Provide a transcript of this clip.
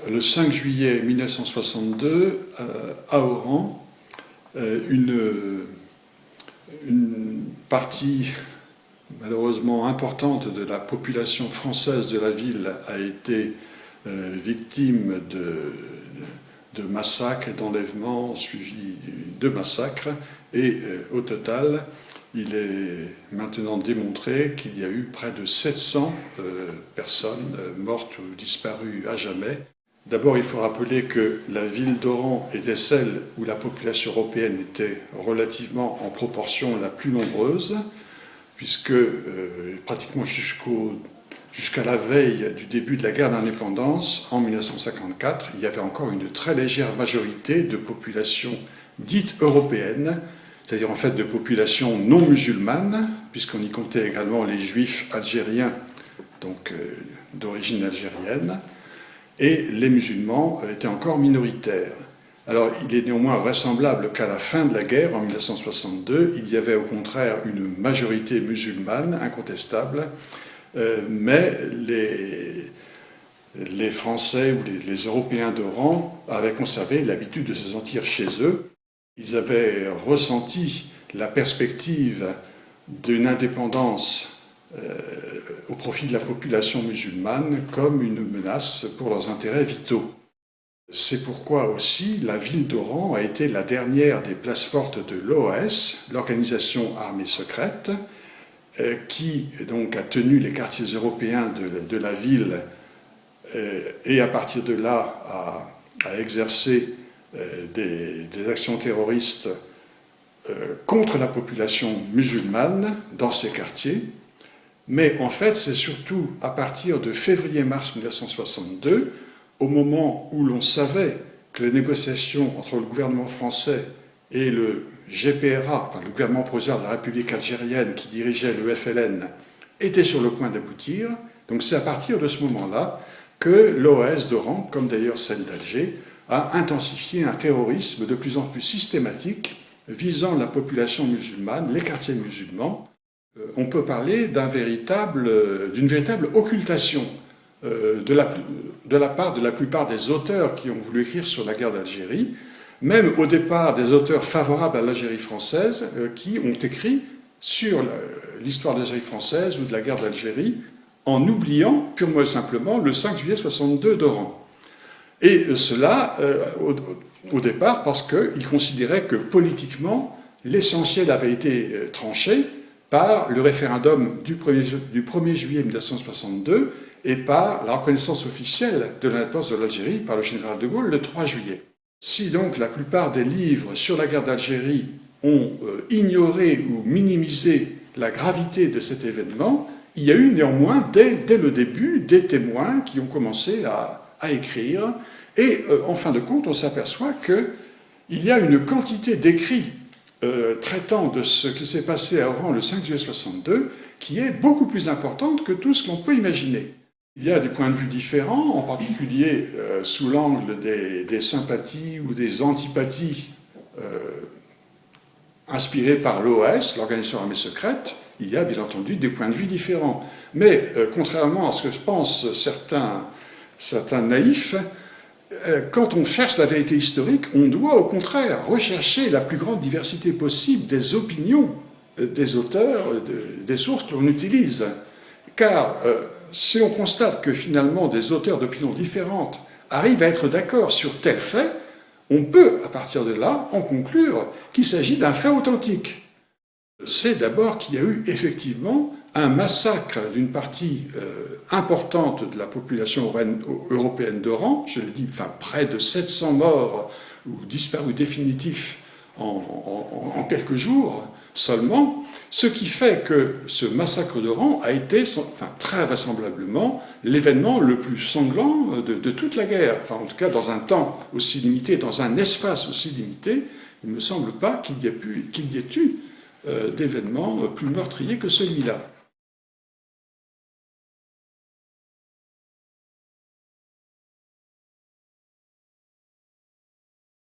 le 5 juillet 1962, à Oran, une partie malheureusement importante de la population française de la ville a été victime de massacres et d'enlèvements suivis de massacres. Et au total, il est maintenant démontré qu'il y a eu près de 700 personnes mortes ou disparues à jamais. D'abord, il faut rappeler que la ville d'Oran était celle où la population européenne était relativement en proportion la plus nombreuse, puisque pratiquement jusqu'à la veille du début de la guerre d'indépendance, en 1954, il y avait encore une très légère majorité de populations dites européennes, c'est-à-dire en fait de populations non musulmanes, puisqu'on y comptait également les juifs algériens, donc d'origine algérienne, et les musulmans étaient encore minoritaires. Alors, il est néanmoins vraisemblable qu'à la fin de la guerre, en 1962, il y avait au contraire une majorité musulmane incontestable, mais les Français ou les Européens d'Oran avaient conservé l'habitude de se sentir chez eux. Ils avaient ressenti la perspective d'une indépendance au profit de la population musulmane comme une menace pour leurs intérêts vitaux. C'est pourquoi aussi la ville d'Oran a été la dernière des places fortes de l'OAS, l'organisation armée secrète, qui donc a tenu les quartiers européens de la ville et à partir de là a exercé des actions terroristes contre la population musulmane dans ces quartiers. Mais en fait, c'est surtout à partir de février-mars 1962, au moment où l'on savait que les négociations entre le gouvernement français et le GPRA, enfin le gouvernement provisoire de la République algérienne qui dirigeait le FLN, étaient sur le point d'aboutir. Donc c'est à partir de ce moment-là que l'OAS d'Oran, comme d'ailleurs celle d'Alger, a intensifié un terrorisme de plus en plus systématique visant la population musulmane, les quartiers musulmans. On peut parler d'une véritable occultation de la part de la plupart des auteurs qui ont voulu écrire sur la guerre d'Algérie, même au départ des auteurs favorables à l'Algérie française qui ont écrit sur l'histoire de l'Algérie française ou de la guerre d'Algérie en oubliant purement et simplement le 5 juillet 62 d'Oran. Et cela, au départ, parce qu'ils considéraient que politiquement, l'essentiel avait été tranché par le référendum du 1er juillet 1962 et par la reconnaissance officielle de l'indépendance de l'Algérie par le général de Gaulle le 3 juillet. Si donc la plupart des livres sur la guerre d'Algérie ont ignoré ou minimisé la gravité de cet événement, il y a eu néanmoins, dès le début, des témoins qui ont commencé à écrire, et en fin de compte, on s'aperçoit qu'il y a une quantité d'écrits traitant de ce qui s'est passé à Oran le 5 juillet 62 qui est beaucoup plus importante que tout ce qu'on peut imaginer. Il y a des points de vue différents, en particulier sous l'angle des sympathies ou des antipathies inspirées par l'OAS, l'organisation armée secrète. Il y a bien entendu des points de vue différents. Mais contrairement à ce que pensent certains naïfs, quand on cherche la vérité historique, on doit au contraire rechercher la plus grande diversité possible des opinions des auteurs, des sources que l'on utilise. Car si on constate que finalement des auteurs d'opinions différentes arrivent à être d'accord sur tel fait, on peut, à partir de là, en conclure qu'il s'agit d'un fait authentique. C'est d'abord qu'il y a eu effectivement un massacre d'une partie importante de la population européenne d'Oran, je l'ai dit, enfin près de 700 morts ou disparus définitifs en quelques jours seulement, ce qui fait que ce massacre d'Oran a été, très vraisemblablement, l'événement le plus sanglant de toute la guerre. Enfin, en tout cas, dans un temps aussi limité, dans un espace aussi limité, il ne me semble pas qu'il y ait eu d'événements plus meurtriers que celui-là.